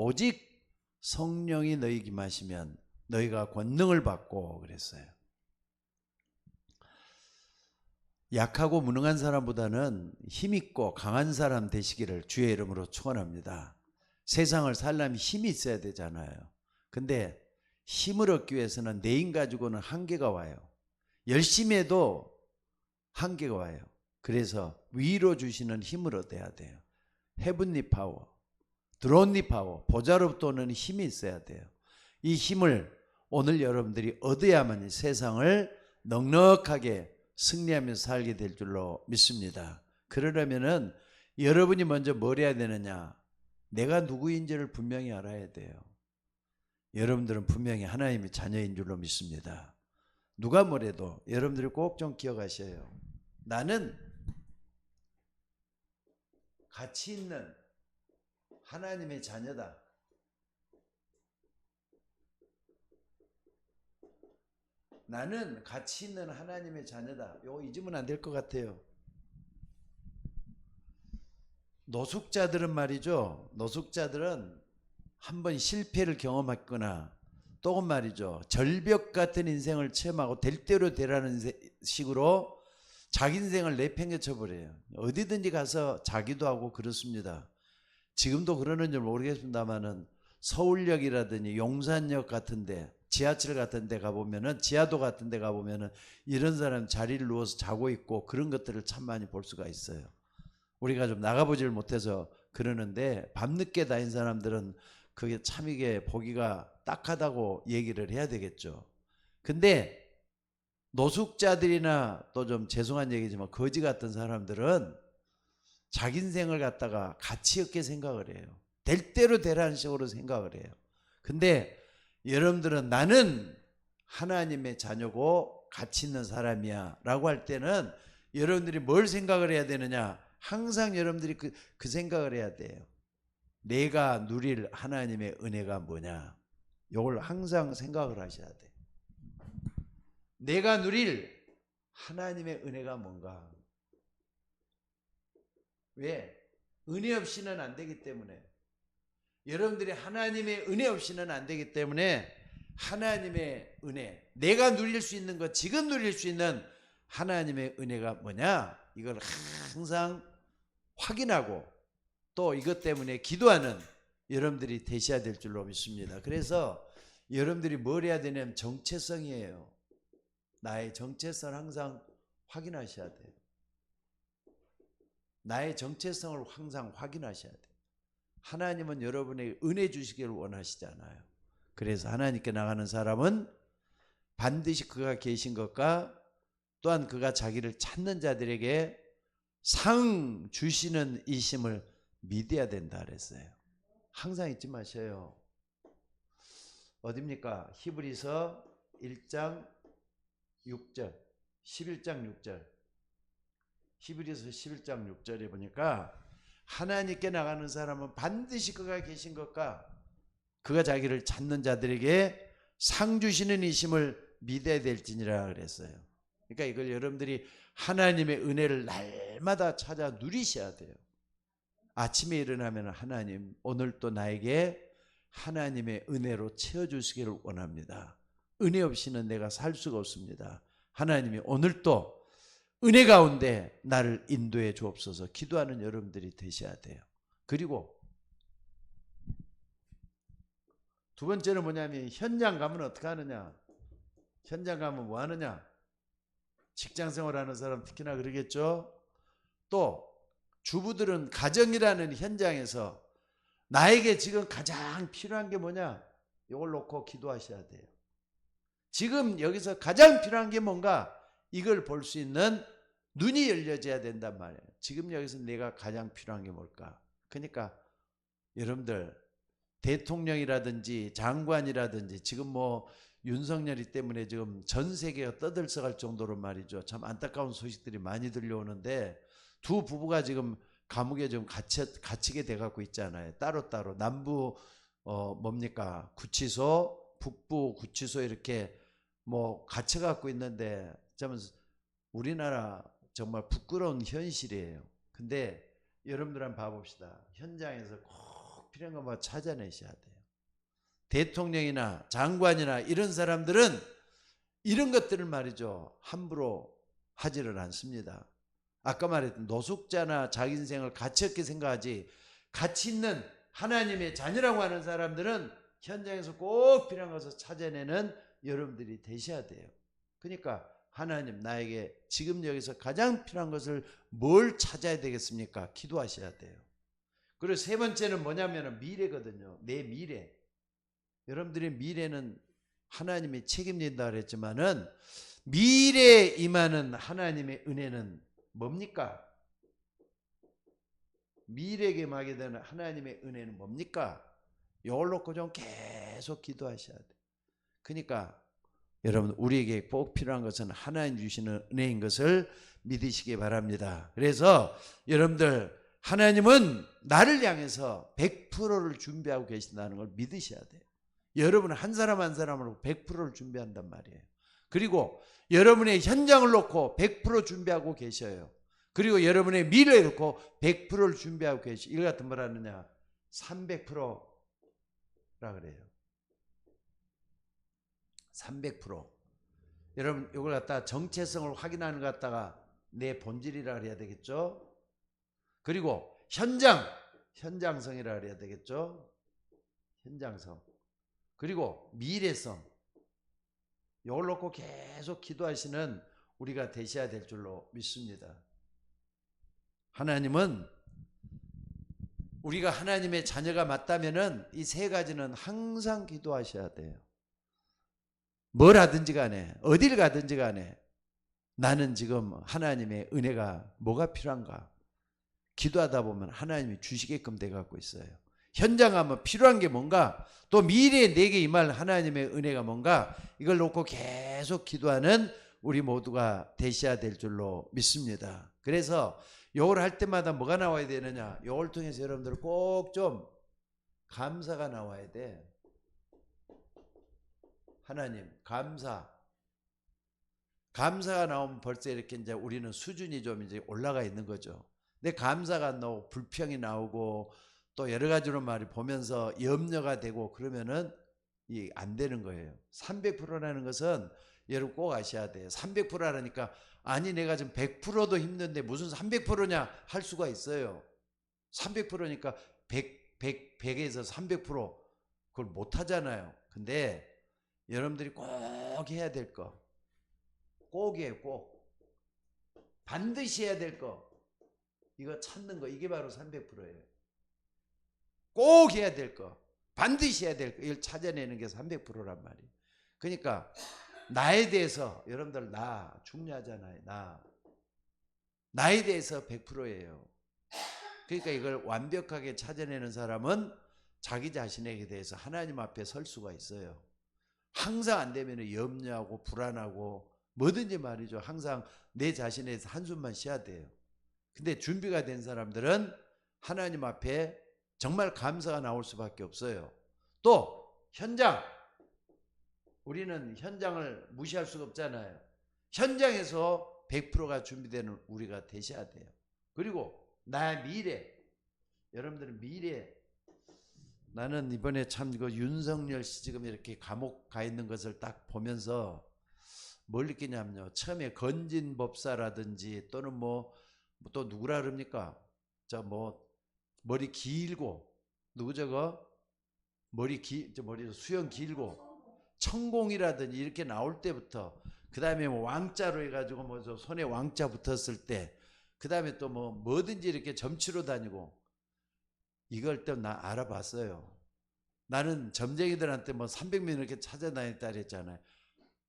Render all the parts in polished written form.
오직 성령이 너희 임하시면 너희가 권능을 받고 그랬어요. 약하고 무능한 사람보다는 힘있고 강한 사람 되시기를 주의 이름으로 축원합니다. 세상을 살려면 힘이 있어야 되잖아요. 근데 힘을 얻기 위해서는 내 힘 가지고는 한계가 와요. 열심히 해도 한계가 와요. 그래서 위로 주시는 힘을 얻어야 돼요. 헤븐리 파워, 드론리 파워, 보좌로부터 오는 힘이 있어야 돼요. 이 힘을 오늘 여러분들이 얻어야만 세상을 넉넉하게 승리하면서 살게 될 줄로 믿습니다. 그러려면은 여러분이 먼저 뭘 해야 되느냐? 내가 누구인지를 분명히 알아야 돼요. 여러분들은 분명히 하나님의 자녀인 줄로 믿습니다. 누가 뭐래도 여러분들이 꼭 좀 기억하셔요. 나는 가치 있는 하나님의 자녀다. 나는 가치 있는 하나님의 자녀다. 이거 잊으면 안 될 것 같아요. 노숙자들은 말이죠. 노숙자들은 한번 실패를 경험했거나 또 말이죠. 절벽 같은 인생을 체험하고 될 대로 되라는 식으로 자기 인생을 내팽개쳐 버려요. 어디든지 가서 자기도 하고 그렇습니다. 지금도 그러는지 모르겠습니다만은 서울역이라든지 용산역 같은데 지하철 같은 데 가보면은 지하도 같은 데 가보면은 이런 사람 자리를 누워서 자고 있고 그런 것들을 참 많이 볼 수가 있어요. 우리가 좀 나가보질 못해서 그러는데 밤늦게 다닌 사람들은 그게 참 이게 보기가 딱하다고 얘기를 해야 되겠죠. 근데 노숙자들이나 또 좀 죄송한 얘기지만 거지 같은 사람들은 자기 인생을 갖다가 가치 없게 생각을 해요. 될 대로 되라는 식으로 생각을 해요. 근데 여러분들은 나는 하나님의 자녀고 가치 있는 사람이야 라고 할 때는 여러분들이 뭘 생각을 해야 되느냐? 항상 여러분들이 그 생각을 해야 돼요. 내가 누릴 하나님의 은혜가 뭐냐? 이걸 항상 생각을 하셔야 돼요. 내가 누릴 하나님의 은혜가 뭔가? 왜? 은혜 없이는 안 되기 때문에. 여러분들이 하나님의 은혜 없이는 안 되기 때문에 하나님의 은혜, 내가 누릴 수 있는 것, 지금 누릴 수 있는 하나님의 은혜가 뭐냐? 이걸 항상 확인하고 또 이것 때문에 기도하는 여러분들이 되셔야 될 줄로 믿습니다. 그래서 여러분들이 뭘 해야 되냐면 정체성이에요. 나의 정체성을 항상 확인하셔야 돼요. 나의 정체성을 항상 확인하셔야 돼요. 하나님은 여러분에게 은혜 주시기를 원하시잖아요. 그래서 하나님께 나가는 사람은 반드시 그가 계신 것과 또한 그가 자기를 찾는 자들에게 상 주시는 이심을 믿어야 된다 그랬어요. 항상 잊지 마셔요. 어딥니까? 히브리서 1장 6절, 11장 6절. 히브리서 11장 6절에 보니까 하나님께 나가는 사람은 반드시 그가 계신 것과 그가 자기를 찾는 자들에게 상 주시는 이심을 믿어야 될지니라 그랬어요. 그러니까 이걸 여러분들이 하나님의 은혜를 날마다 찾아 누리셔야 돼요. 아침에 일어나면 하나님 오늘 또 나에게 하나님의 은혜로 채워주시기를 원합니다. 은혜 없이는 내가 살 수가 없습니다. 하나님이 오늘 또 은혜 가운데 나를 인도해 주옵소서 기도하는 여러분들이 되셔야 돼요. 그리고 두 번째는 뭐냐면 현장 가면 어떻게 하느냐? 현장 가면 뭐 하느냐? 직장 생활하는 사람 특히나 그러겠죠. 또 주부들은 가정이라는 현장에서 나에게 지금 가장 필요한 게 뭐냐? 이걸 놓고 기도하셔야 돼요. 지금 여기서 가장 필요한 게 뭔가? 이걸 볼 수 있는 눈이 열려져야 된단 말이에요. 지금 여기서 내가 가장 필요한 게 뭘까? 그러니까 여러분들 대통령이라든지 장관이라든지 지금 뭐 윤석열이 때문에 지금 전 세계가 떠들썩할 정도로 말이죠. 참 안타까운 소식들이 많이 들려오는데 두 부부가 지금 감옥에 좀 갇히게 돼갖고 있잖아요. 따로따로 남부 뭡니까 구치소, 북부 구치소 이렇게 뭐 갇혀갖고 있는데 참 우리나라 정말 부끄러운 현실이에요. 근데 여러분들 한번 봐봅시다. 현장에서 꼭 필요한 것만 찾아내셔야 돼요. 대통령이나 장관이나 이런 사람들은 이런 것들을 말이죠, 함부로 하지를 않습니다. 아까 말했던 노숙자나 자기 인생을 가치 없게 생각하지, 가치 있는 하나님의 자녀라고 하는 사람들은 현장에서 꼭 필요한 것을 찾아내는 여러분들이 되셔야 돼요. 그러니까 하나님, 나에게 지금 여기서 가장 필요한 것을 뭘 찾아야 되겠습니까? 기도하셔야 돼요. 그리고 세 번째는 뭐냐면 미래거든요. 내 미래. 여러분들의 미래는 하나님이 책임진다 그랬지만은 미래에 임하는 하나님의 은혜는 뭡니까? 미래에 임하게 되는 하나님의 은혜는 뭡니까? 이걸 놓고 좀 계속 기도하셔야 돼요. 그러니까 여러분, 우리에게 꼭 필요한 것은 하나님 주시는 은혜인 것을 믿으시기 바랍니다. 그래서 여러분들, 하나님은 나를 향해서 100%를 준비하고 계신다는 걸 믿으셔야 돼요. 여러분은 한 사람 한 사람으로 100%를 준비한단 말이에요. 그리고 여러분의 현장을 놓고 100% 준비하고 계셔요. 그리고 여러분의 미래를 놓고 100%를 준비하고 계셔. 이거 같은 뭘 하느냐? 300%라 그래요. 300%. 여러분, 이걸 갖다가 정체성을 확인하는 것 갖다가 내 본질이라 그래야 되겠죠? 그리고 현장성이라 그래야 되겠죠? 현장성. 그리고 미래성. 이걸 놓고 계속 기도하시는 우리가 되셔야 될 줄로 믿습니다. 하나님은, 우리가 하나님의 자녀가 맞다면은 이 세 가지는 항상 기도하셔야 돼요. 뭘 하든지 간에, 어딜 가든지 간에 나는 지금 하나님의 은혜가 뭐가 필요한가? 기도하다 보면 하나님이 주시게끔 돼갖고 있어요. 현장 가면 필요한 게 뭔가, 또 미래에 내게 임할 하나님의 은혜가 뭔가, 이걸 놓고 계속 기도하는 우리 모두가 되셔야 될 줄로 믿습니다. 그래서 요걸 할 때마다 뭐가 나와야 되느냐? 요걸 통해서 여러분들 꼭 좀 감사가 나와야 돼. 하나님, 감사가 나오면 벌써 이렇게 이제 우리는 수준이 좀 이제 올라가 있는 거죠. 근데 감사가 안 나오고 불평이 나오고 또 여러 가지로 말이 보면서 염려가 되고 그러면은 이 안 되는 거예요. 300%라는 것은 여러분 꼭 아셔야 돼요. 300%라니까 아니 내가 지금 100%도 힘든데 무슨 300%냐 할 수가 있어요. 300%니까 100에서 300% 그걸 못 하잖아요. 근데 여러분들이 꼭 해야 될 거, 꼭이에요. 꼭 반드시 해야 될 거, 이거 찾는 거, 이게 바로 300%예요. 꼭 해야 될 거, 반드시 해야 될 거, 이걸 찾아내는 게 300%란 말이에요. 그러니까 나에 대해서, 여러분들 나 중요하잖아요. 나에 대해서 100%예요. 그러니까 이걸 완벽하게 찾아내는 사람은 자기 자신에게 대해서 하나님 앞에 설 수가 있어요. 항상 안 되면 염려하고 불안하고 뭐든지 말이죠. 항상 내 자신에 대해서 한숨만 쉬어야 돼요. 근데 준비가 된 사람들은 하나님 앞에 정말 감사가 나올 수밖에 없어요. 또 현장, 우리는 현장을 무시할 수가 없잖아요. 현장에서 100%가 준비되는 우리가 되셔야 돼요. 그리고 나의 미래, 여러분들은 미래, 나는 이번에 참 그 윤석열 씨 지금 이렇게 감옥 가 있는 것을 딱 보면서 뭘 느끼냐면요. 처음에 건진법사라든지 또는 뭐 또 누구라 그럽니까? 저 뭐 머리 길고, 누구 저거? 머리 수염 길고 천공이라든지 이렇게 나올 때부터, 그 다음에 뭐 왕자로 해가지고 뭐 저 손에 왕자 붙었을 때, 그 다음에 또 뭐든지 이렇게 점치러 다니고, 이걸 또 나 알아봤어요. 나는 점쟁이들한테 뭐 300명 이렇게 찾아다녔다 그랬잖아요.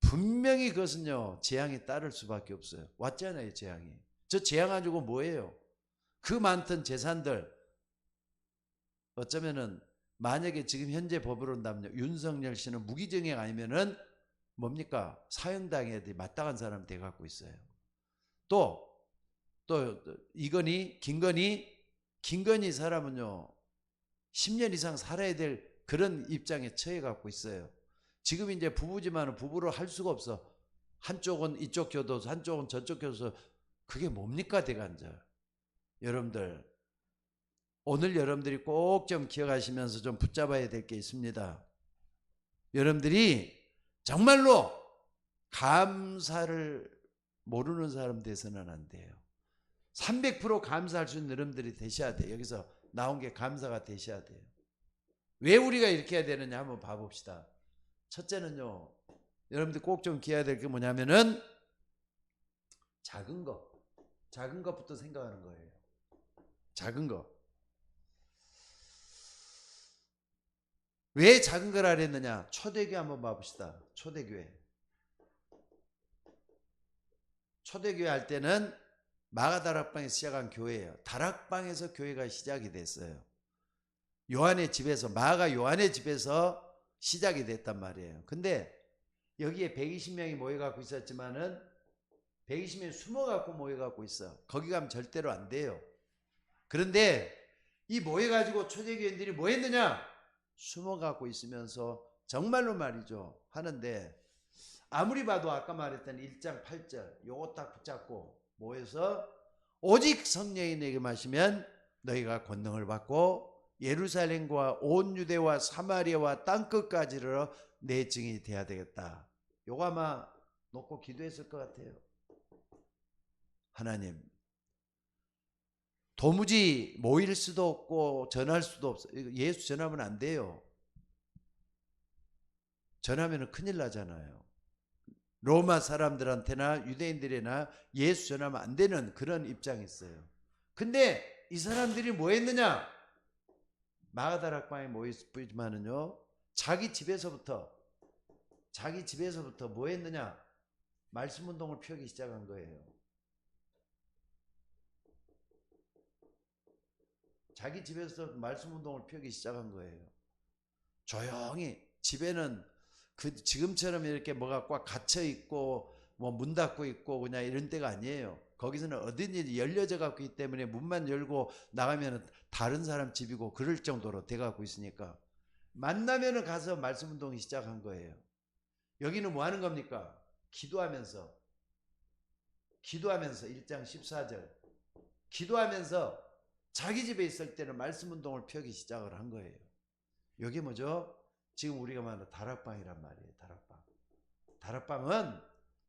분명히 그것은요, 재앙이 따를 수밖에 없어요. 왔잖아요, 재앙이. 저 재앙 가지고 뭐예요? 그 많던 재산들, 어쩌면은 만약에 지금 현재 법으로 한다면요, 윤석열 씨는 무기징역 아니면은 뭡니까? 사형당해야 돼. 마땅한 사람 돼 갖고 있어요. 또 이건희, 김건희 사람은요, 10년 이상 살아야 될 그런 입장에 처해 갖고 있어요. 지금 이제 부부지만 부부로 할 수가 없어. 한쪽은 이쪽 교도소, 한쪽은 저쪽 교도소. 그게 뭡니까, 대간절? 여러분들, 오늘 여러분들이 꼭 좀 기억하시면서 좀 붙잡아야 될 게 있습니다. 여러분들이 정말로 감사를 모르는 사람 돼서는 안 돼요. 300% 감사할 수 있는 여러분들이 되셔야 돼요. 여기서 나온 게 감사가 되셔야 돼요. 왜 우리가 이렇게 해야 되느냐 한번 봐봅시다. 첫째는요, 여러분들 꼭 좀 기억해야 될 게 뭐냐면은 작은 것부터 생각하는 거예요. 작은 거. 왜 작은 걸 하랬느냐? 초대교회 한번 봐봅시다. 초대교회 할 때는 마가다락방에서 시작한 교회예요. 다락방에서 교회가 시작이 됐어요. 요한의 집에서, 마가 요한의 집에서 시작이 됐단 말이에요. 근데 여기에 120명이 모여갖고 있었지만은 120명이 숨어갖고 모여갖고 있어. 거기 가면 절대로 안 돼요. 그런데 이 모여가지고 초대교인들이 뭐 했느냐? 숨어갖고 있으면서 정말로 말이죠. 하는데 아무리 봐도 아까 말했던 1장 8절 요거 딱 붙잡고 모여서 오직 성령이 내게 마시면 너희가 권능을 받고 예루살렘과 온 유대와 사마리아와 땅끝까지로 내 증인이 돼야 되겠다. 요거 아마 놓고 기도했을 것 같아요. 하나님, 도무지 모일 수도 없고 전할 수도 없어요. 예수 전하면 안 돼요. 전하면 큰일 나잖아요. 로마 사람들한테나 유대인들이나 예수 전하면 안 되는 그런 입장이 있어요. 근데 이 사람들이 뭐 했느냐? 마가다락방에 모였지만은요, 자기 집에서부터 뭐 했느냐? 말씀 운동을 펴기 시작한 거예요. 자기 집에서 말씀 운동을 펴기 시작한 거예요. 조용히 집에는 지금처럼 이렇게 뭐가 꽉 갇혀 있고 뭐 문 닫고 있고 그냥 이런 데가 아니에요. 거기서는 어딘지 열려져 갖고 있기 때문에 문만 열고 나가면 다른 사람 집이고 그럴 정도로 돼 갖고 있으니까 만나면은 가서 말씀 운동이 시작한 거예요. 여기는 뭐 하는 겁니까? 기도하면서 1장 14절 기도하면서 자기 집에 있을 때는 말씀 운동을 펴기 시작을 한 거예요. 여기 뭐죠? 지금 우리가 말하는 다락방이란 말이에요. 다락방은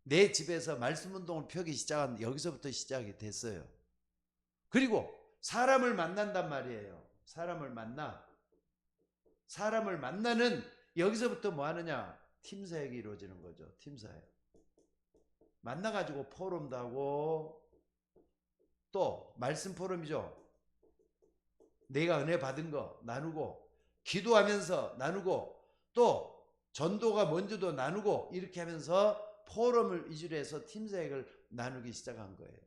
내 집에서 말씀 운동을 펴기 시작한 여기서부터 시작이 됐어요. 그리고 사람을 만난단 말이에요. 사람을 만나는 여기서부터 뭐 하느냐? 팀 사역이 이루어지는 거죠. 팀 사역. 만나가지고 포럼도 하고 또 말씀 포럼이죠. 내가 은혜 받은 거 나누고 기도하면서 나누고 또 전도가 뭔지도 나누고 이렇게 하면서 포럼을 위주로 해서 팀 사역을 나누기 시작한 거예요.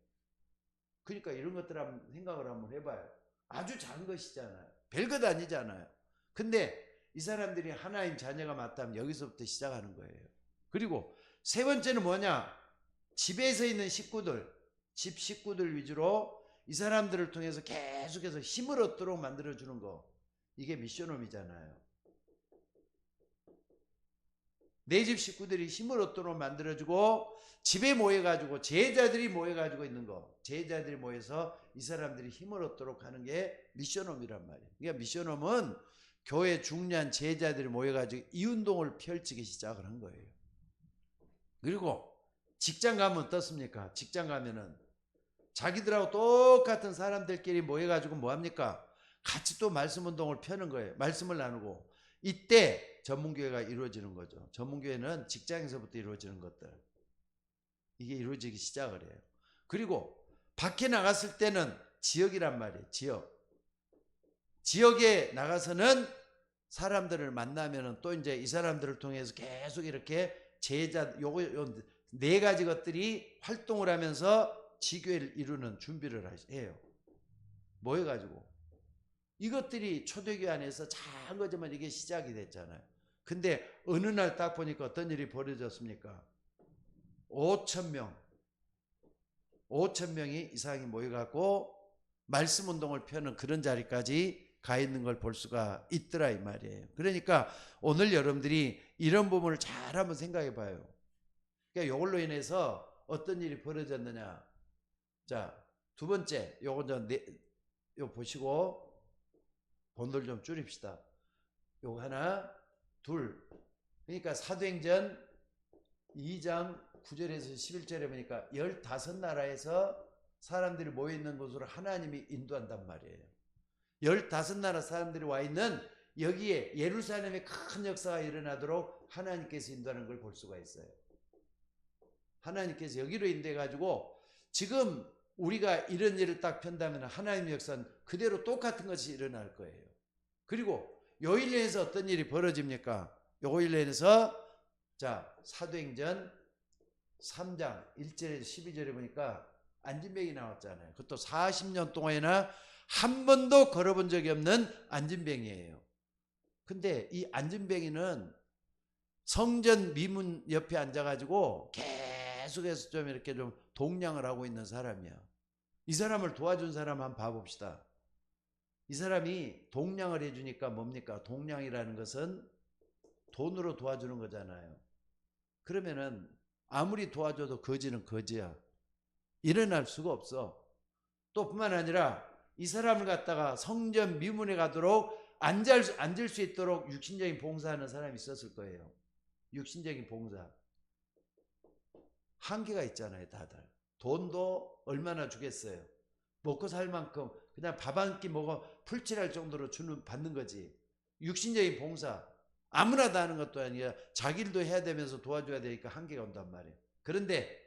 그러니까 이런 것들 한번 생각을 한번 해봐요. 아주 작은 것이잖아요. 별것 아니잖아요. 근데 이 사람들이 하나님 자녀가 맞다면 여기서부터 시작하는 거예요. 그리고 세 번째는 뭐냐? 집에서 있는 식구들, 집 식구들 위주로 이 사람들을 통해서 계속해서 힘을 얻도록 만들어주는 거. 이게 미션홈이잖아요. 내 집 식구들이 힘을 얻도록 만들어주고 집에 모여가지고 제자들이 모여가지고 있는 거. 제자들이 모여서 이 사람들이 힘을 얻도록 하는 게 미션홈이란 말이에요. 그러니까 미션홈은 교회 중요한 제자들이 모여가지고 이 운동을 펼치기 시작을 한 거예요. 그리고 직장 가면 어떻습니까? 직장 가면은 자기들하고 똑같은 사람들끼리 모여가지고 뭐합니까? 같이 또 말씀 운동을 펴는 거예요. 말씀을 나누고. 이때 전문교회가 이루어지는 거죠. 전문교회는 직장에서부터 이루어지는 것들. 이게 이루어지기 시작을 해요. 그리고 밖에 나갔을 때는 지역이란 말이에요. 지역에 나가서는 사람들을 만나면은 또 이제 이 사람들을 통해서 계속 이렇게 요 네 가지 것들이 활동을 하면서 지교회를 이루는 준비를 해요. 모여가지고. 이것들이 초대교회 안에서 작은 거지만 이게 시작이 됐잖아요. 근데 어느 날 딱 보니까 어떤 일이 벌어졌습니까? 5,000명이 이상이 모여갖고 말씀 운동을 펴는 그런 자리까지 가 있는 걸 볼 수가 있더라 이 말이에요. 그러니까 오늘 여러분들이 이런 부분을 잘 한번 생각해 봐요. 그러니까 이걸로 인해서 어떤 일이 벌어졌느냐. 자, 두 번째 요거 보시고 본돌 좀 줄입시다. 요거 하나, 둘. 그러니까 사도행전 2장 9절에서 11절에 보니까 15나라에서 사람들이 모여있는 곳으로 하나님이 인도한단 말이에요. 15나라 사람들이 와있는 여기에 예루살렘에 큰 역사가 일어나도록 하나님께서 인도하는 걸 볼 수가 있어요. 하나님께서 여기로 인도해가지고 지금 우리가 이런 일을 딱 편다면 하나님의 역사는 그대로 똑같은 것이 일어날 거예요. 그리고 요일년에서 어떤 일이 벌어집니까? 요일년에서 자 사도행전 3장 1절에서 12절에 보니까 안진뱅이 나왔잖아요. 그것도 40년 동안이나 한 번도 걸어본 적이 없는 안진뱅이에요. 근데 이 안진뱅이는 성전 미문 옆에 앉아가지고 계속해서 좀 이렇게 좀 동냥을 하고 있는 사람이야. 이 사람을 도와준 사람 한번 봐봅시다. 이 사람이 동냥을 해주니까 뭡니까? 동냥이라는 것은 돈으로 도와주는 거잖아요. 그러면은 아무리 도와줘도 거지는 거지야. 일어날 수가 없어. 또 뿐만 아니라 이 사람을 갖다가 성전 미문에 가도록 앉을 수 있도록 육신적인 봉사하는 사람이 있었을 거예요. 육신적인 봉사. 한계가 있잖아요, 다들. 돈도 얼마나 주겠어요. 먹고 살 만큼 그냥 밥 한 끼 먹어 풀칠할 정도로 받는 거지. 육신적인 봉사. 아무나 다 하는 것도 아니라 자기 일도 해야 되면서 도와줘야 되니까 한계가 온단 말이에요. 그런데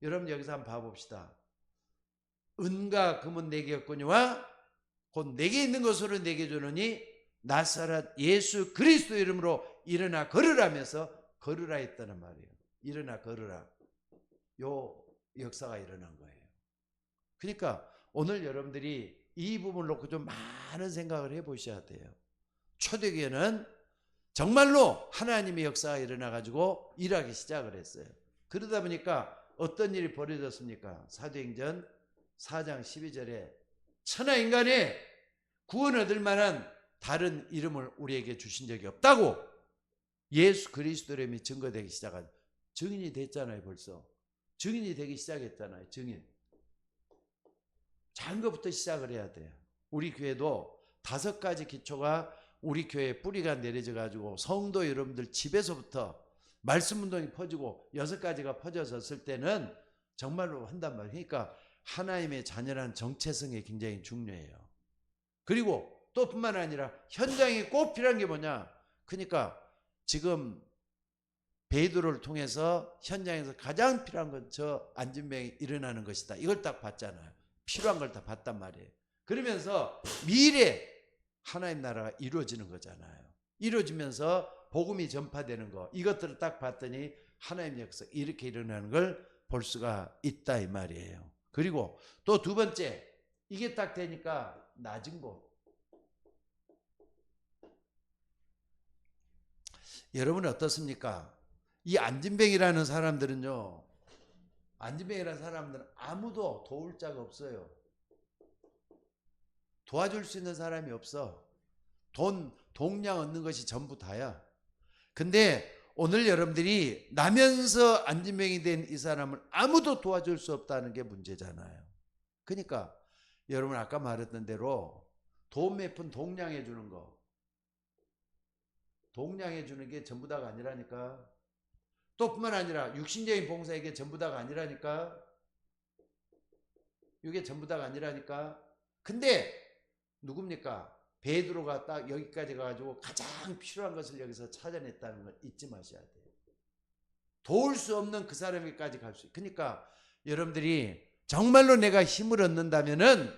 여러분 여기서 한번 봐봅시다. 은과 금은 내게 없거니와 곧 내게 있는 것으로 내게 주느니 나사렛 예수 그리스도 이름으로 일어나 걸으라면서 걸으라 했다는 말이에요. 일어나 걸으라. 요 역사가 일어난 거예요. 그러니까 오늘 여러분들이 이 부분을 놓고 좀 많은 생각을 해보셔야 돼요. 초대교회는 정말로 하나님의 역사가 일어나가지고 일하기 시작을 했어요. 그러다 보니까 어떤 일이 벌어졌습니까? 사도행전 4장 12절에 천하 인간의 구원 얻을 만한 다른 이름을 우리에게 주신 적이 없다고 예수 그리스도 이름이 증거되기 시작한 증인이 됐잖아요. 벌써 증인이 되기 시작했잖아요. 증인. 작은 것부터 시작을 해야 돼요. 우리 교회도 5가지 기초가 우리 교회에 뿌리가 내려져 가지고 성도 여러분들 집에서부터 말씀 운동이 퍼지고 6가지가 퍼져졌을 때는 정말로 한단 말이에요. 그러니까 하나님의 자녀란 정체성이 굉장히 중요해요. 그리고 또 뿐만 아니라 현장에 꼭 필요한 게 뭐냐? 그러니까 지금 베드로를 통해서 현장에서 가장 필요한 건 저 안진뱅이 일어나는 것이다. 이걸 딱 봤잖아요. 필요한 걸 다 봤단 말이에요. 그러면서 미래 하나님 나라가 이루어지는 거잖아요. 이루어지면서 복음이 전파되는 거 이것들을 딱 봤더니 하나님 역사 이렇게 일어나는 걸 볼 수가 있다 이 말이에요. 그리고 또 두 번째 이게 딱 되니까 낮은 곳. 여러분은 어떻습니까? 이 안진뱅이라는 사람들은요. 안진뱅이라는 사람들은 아무도 도울 자가 없어요. 도와줄 수 있는 사람이 없어. 동량 얻는 것이 전부 다야. 근데 오늘 여러분들이 나면서 안진뱅이 된 이 사람을 아무도 도와줄 수 없다는 게 문제잖아요. 그러니까 여러분 아까 말했던 대로 돈 몇 푼 동량해 주는 거. 동량해 주는 게 전부 다가 아니라니까. 또 뿐만 아니라 육신적인 봉사에게 전부 다가 아니라니까. 이게 전부 다가 아니라니까. 근데 누굽니까? 베드로가 딱 여기까지 가가지고 가장 필요한 것을 여기서 찾아냈다는 걸 잊지 마셔야 돼요. 도울 수 없는 그 사람에게까지 갈 수 있어요. 그러니까 여러분들이 정말로 내가 힘을 얻는다면은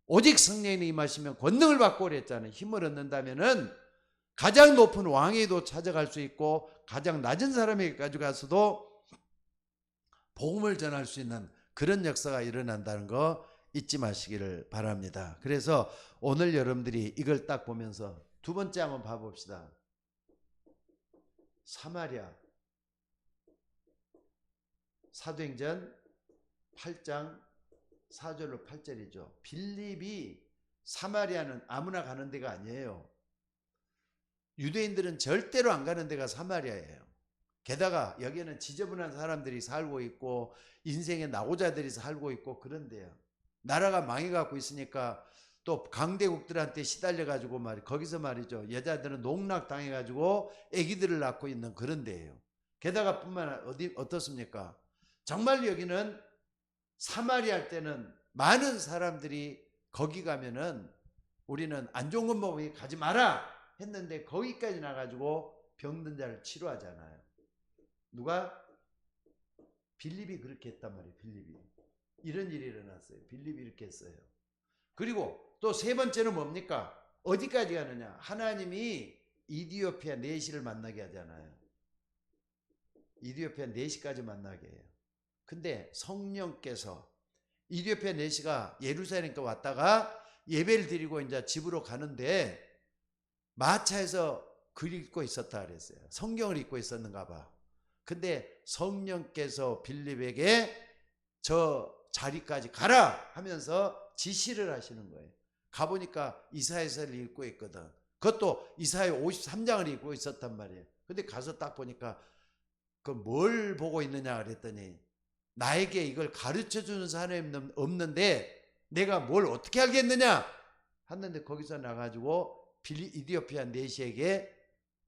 오직 성령이 임하시면 권능을 받고 그랬잖아요. 힘을 얻는다면은 가장 높은 왕에도 찾아갈 수 있고 가장 낮은 사람에게까지 가서도 복음을 전할 수 있는 그런 역사가 일어난다는 거 잊지 마시기를 바랍니다. 그래서 오늘 여러분들이 이걸 딱 보면서 두 번째 한번 봐봅시다. 사마리아 사도행전 8장 4절로 8절이죠. 빌립이 사마리아는 아무나 가는 데가 아니에요. 유대인들은 절대로 안 가는 데가 사마리아예요. 게다가 여기에는 지저분한 사람들이 살고 있고 인생의 낙오자들이 살고 있고 그런 데요. 나라가 망해갖고 있으니까 또 강대국들한테 시달려 가지고 거기서 말이죠. 여자들은 농락 당해 가지고 아기들을 낳고 있는 그런 데예요. 게다가 어떻습니까? 정말 여기는 사마리아 할 때는 많은 사람들이 거기 가면은 우리는 안 좋은 것 먹으니 가지 마라 했는데 거기까지 나가지고 병든 자를 치료하잖아요. 누가? 빌립이 그렇게 했단 말이에요. 빌립이. 이런 일이 일어났어요. 빌립이 이렇게 했어요. 그리고 또 세 번째는 뭡니까? 어디까지 가느냐? 하나님이 이디오피아 내시를 만나게 하잖아요. 이디오피아 내시까지 만나게 해요. 근데 성령께서 이디오피아 내시가 예루살렘께 왔다가 예배를 드리고 이제 집으로 가는데 마차에서 글 읽고 있었다 그랬어요. 성경을 읽고 있었는가 봐. 근데 성령께서 빌립에게 저 자리까지 가라 하면서 지시를 하시는 거예요. 가보니까 이사야서를 읽고 있거든. 그것도 이사야 53장을 읽고 있었단 말이에요. 근데 가서 딱 보니까 그 뭘 보고 있느냐 그랬더니 나에게 이걸 가르쳐 주는 사람이 없는데 내가 뭘 어떻게 알겠느냐 했는데 거기서 나가지고 이디오피아 내시에게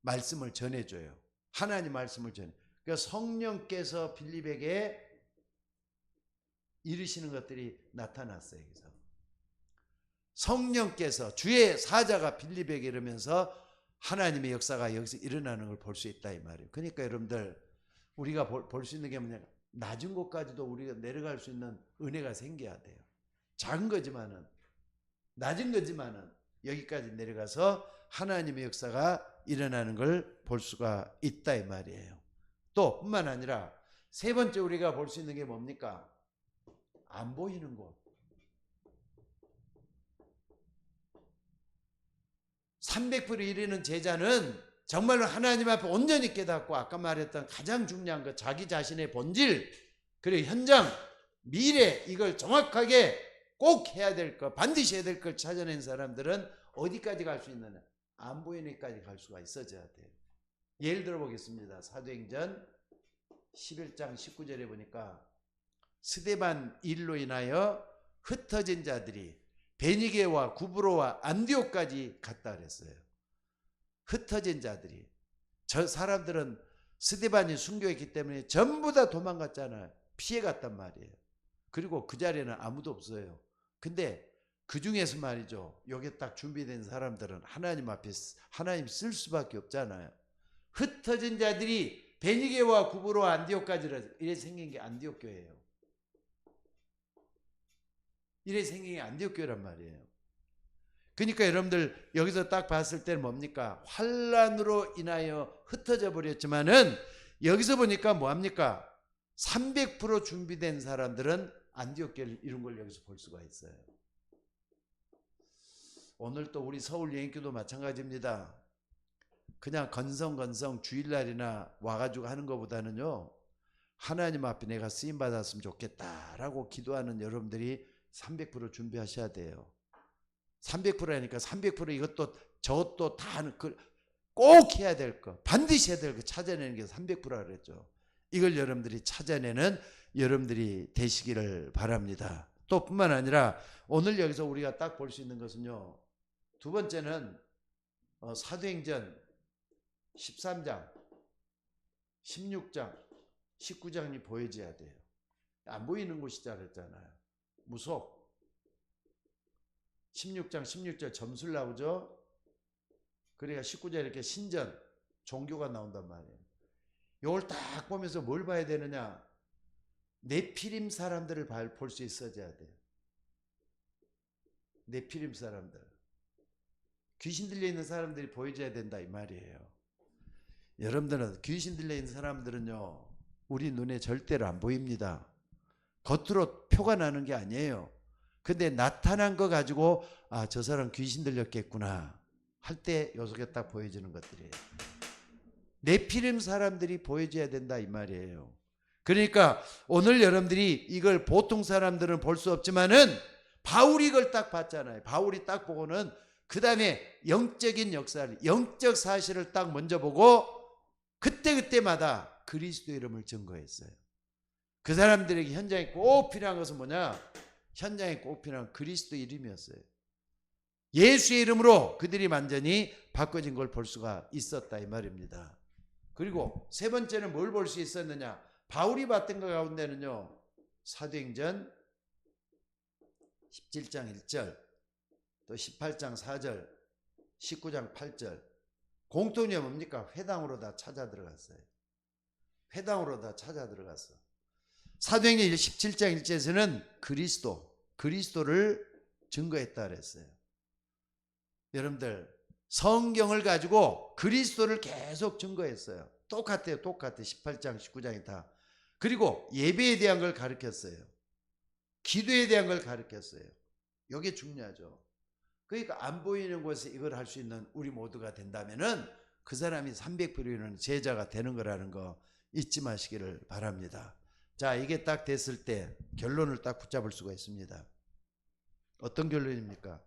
말씀을 전해줘요. 하나님 말씀을 전해. 그러니까 성령께서 빌립에게 이르시는 것들이 나타났어요. 여기서 성령께서 주의 사자가 빌립에게 이르면서 하나님의 역사가 여기서 일어나는 걸 볼 수 있다 이 말이에요. 그러니까 여러분들 우리가 볼 수 있는 게 뭐냐? 낮은 곳까지도 우리가 내려갈 수 있는 은혜가 생겨야 돼요. 작은 거지만은 낮은 거지만은 여기까지 내려가서 하나님의 역사가 일어나는 걸 볼 수가 있다 이 말이에요. 또 뿐만 아니라 세 번째 우리가 볼 수 있는 게 뭡니까? 안 보이는 곳. 300% 이르는 제자는 정말로 하나님 앞에 온전히 깨닫고 아까 말했던 가장 중요한 것 자기 자신의 본질 그리고 현장 미래 이걸 정확하게 꼭 해야 될 것 반드시 해야 될 걸 찾아낸 사람들은 어디까지 갈 수 있느냐? 안 보이는 데까지 갈 수가 있어져야 돼요. 예를 들어 보겠습니다. 사도행전 11장 19절에 보니까 스데반 일로 인하여 흩어진 자들이 베니게와 구브로와 안디옥까지 갔다 그랬어요. 흩어진 자들이. 저 사람들은 스데반이 순교했기 때문에 전부 다 도망갔잖아요. 피해갔단 말이에요. 그리고 그 자리에는 아무도 없어요. 근데 그 중에서 말이죠. 여기에 딱 준비된 사람들은 하나님 앞에 하나님 쓸 수밖에 없잖아요. 흩어진 자들이 베니게와 구브로와 안디옥까지 이래 생긴 게 안디옥 교회예요. 이래 생긴 게 안디옥 교회란 말이에요. 그러니까 여러분들 여기서 딱 봤을 때는 뭡니까? 환란으로 인하여 흩어져 버렸지만은 여기서 보니까 뭐합니까? 300% 준비된 사람들은 안디옥 교회를 이룬 걸 여기서 볼 수가 있어요. 오늘 또 우리 서울 여인교도 마찬가지입니다. 그냥 건성 주일날이나 와가지고 하는 것보다는요. 하나님 앞에 내가 쓰임받았으면 좋겠다라고 기도하는 여러분들이 300% 준비하셔야 돼요. 300%라니까 300% 이것도 저것도 다 꼭 해야 될 거 반드시 해야 될 거 찾아내는 게 300%라 그랬죠. 이걸 여러분들이 찾아내는 여러분들이 되시기를 바랍니다. 또 뿐만 아니라 오늘 여기서 우리가 딱 볼 수 있는 것은요. 두 번째는 사도행전 13장 16장 19장이 보여져야 돼요. 안 보이는 곳이자 그랬잖아요. 무속 16장 16절 점술 나오죠. 그러니까 19절 이렇게 신전 종교가 나온단 말이에요. 이걸 딱 보면서 뭘 봐야 되느냐? 네피림 사람들을 볼 수 있어야 돼요. 네피림 사람들 귀신 들려 있는 사람들이 보여줘야 된다 이 말이에요. 여러분들은 귀신 들려 있는 사람들은요 우리 눈에 절대로 안 보입니다. 겉으로 표가 나는 게 아니에요. 근데 나타난 거 가지고 아, 저 사람 귀신 들렸겠구나 할 때 요 속에 딱 보여지는 것들이에요. 네피림 사람들이 보여줘야 된다 이 말이에요. 그러니까 오늘 여러분들이 이걸 보통 사람들은 볼 수 없지만은 바울이 이걸 딱 봤잖아요. 바울이 딱 보고는 그 다음에 영적인 역사를 영적 사실을 딱 먼저 보고 그때마다 그리스도 이름을 증거했어요. 그 사람들에게 현장에 꼭 필요한 것은 뭐냐? 현장에 꼭 필요한 그리스도 이름이었어요. 예수의 이름으로 그들이 완전히 바꿔진 걸 볼 수가 있었다 이 말입니다. 그리고 세 번째는 뭘 볼 수 있었느냐? 바울이 봤던 것 가운데는요, 사도행전 17장 1절, 또 18장 4절, 19장 8절, 공통이 뭡니까? 회당으로 다 찾아 들어갔어요. 회당으로 다 찾아 들어갔어. 사도행전 17장 1절에서는 그리스도를 증거했다 그랬어요. 여러분들, 성경을 가지고 그리스도를 계속 증거했어요. 똑같아요. 똑같아. 18장 19장이 다. 그리고 예배에 대한 걸 가르쳤어요. 기도에 대한 걸 가르쳤어요. 이게 중요하죠. 그러니까 안 보이는 곳에 이걸 할 수 있는 우리 모두가 된다면은 그 사람이 300%는 제자가 되는 거라는 거 잊지 마시기를 바랍니다. 자, 이게 딱 됐을 때 결론을 딱 붙잡을 수가 있습니다. 어떤 결론입니까?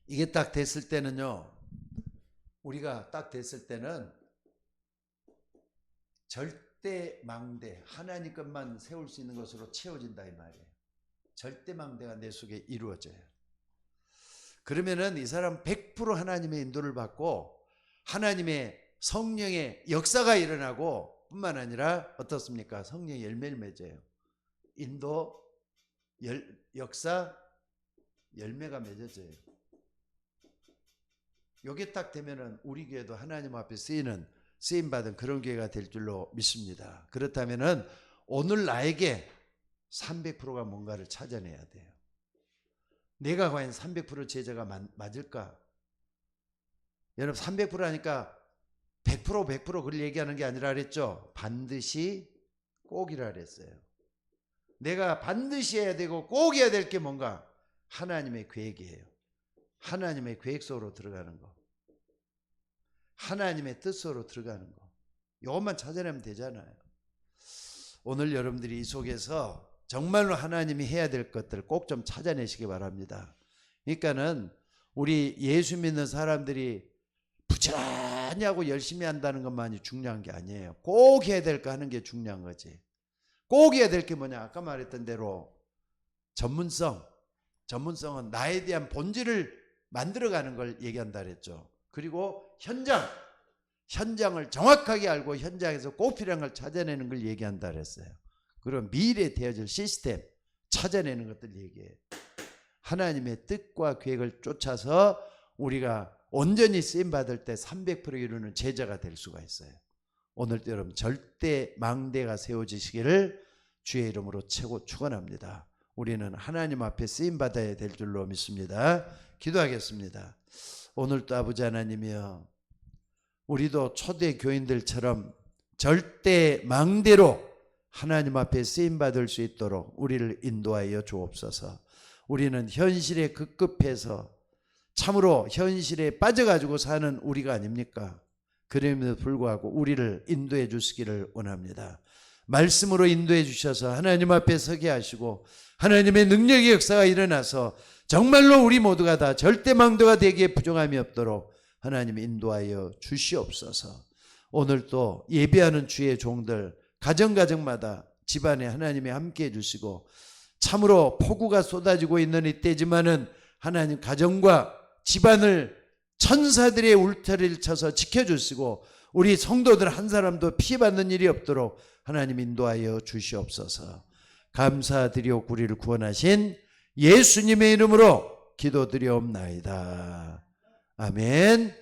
이게 딱 됐을 때는요, 우리가 딱 됐을 때는 절대망대, 하나님 것만 세울 수 있는 것으로 채워진다 이 말이에요. 절대망대가 내 속에 이루어져요. 그러면은 이 사람 100% 하나님의 인도를 받고 하나님의 성령의 역사가 일어나고 뿐만 아니라 어떻습니까? 성령의 열매를 맺어요. 인도, 역사, 열매가 맺어져요. 요게 딱 되면은 우리 교회도 하나님 앞에 쓰임받은 그런 교회가 될 줄로 믿습니다. 그렇다면은 오늘 나에게 300%가 뭔가를 찾아내야 돼요. 내가 과연 300% 제자가 맞을까? 여러분 300% 하니까 100% 그걸 얘기하는 게 아니라 그랬죠. 반드시 꼭이라 그랬어요. 내가 반드시 해야 되고 꼭 해야 될 게 뭔가? 하나님의 계획이에요. 하나님의 계획 속으로 들어가는 거. 하나님의 뜻 속으로 들어가는 거. 이것만 찾아내면 되잖아요. 오늘 여러분들이 이 속에서 정말로 하나님이 해야 될 것들을 꼭 좀 찾아내시기 바랍니다. 그러니까는 우리 예수 믿는 사람들이 부지런히 하고 열심히 한다는 것만이 중요한 게 아니에요. 꼭 해야 될 거 하는 게 중요한 거지. 꼭 해야 될 게 뭐냐? 아까 말했던 대로 전문성은 나에 대한 본질을 만들어가는 걸 얘기한다 그랬죠. 그리고 현장을 정확하게 알고 현장에서 꼭 필요한 걸 찾아내는 걸 얘기한다 그랬어요. 그럼 미래에 되어질 시스템 찾아내는 것들 얘기해요. 하나님의 뜻과 계획을 쫓아서 우리가 온전히 쓰임받을 때 300% 이루는 제자가 될 수가 있어요. 오늘 여러분 절대 망대가 세워지시기를 주의 이름으로 최고 축원합니다. 우리는 하나님 앞에 쓰임받아야 될 줄로 믿습니다. 기도하겠습니다. 오늘도 아버지 하나님이여, 우리도 초대 교인들처럼 절대 망대로 하나님 앞에 쓰임받을 수 있도록 우리를 인도하여 주옵소서. 우리는 현실에 급급해서 참으로 현실에 빠져가지고 사는 우리가 아닙니까? 그럼에도 불구하고 우리를 인도해 주시기를 원합니다. 말씀으로 인도해 주셔서 하나님 앞에 서게 하시고 하나님의 능력의 역사가 일어나서 정말로 우리 모두가 다 절대망대가 되기에 부정함이 없도록 하나님 인도하여 주시옵소서. 오늘 또 예배하는 주의 종들 가정마다 집안에 하나님이 함께해 주시고 참으로 폭우가 쏟아지고 있는 이때지만은 하나님 가정과 집안을 천사들의 울타리를 쳐서 지켜주시고 우리 성도들 한 사람도 피해받는 일이 없도록 하나님 인도하여 주시옵소서. 감사드리옵고 우리를 구원하신 예수님의 이름으로 기도드리옵나이다. 아멘.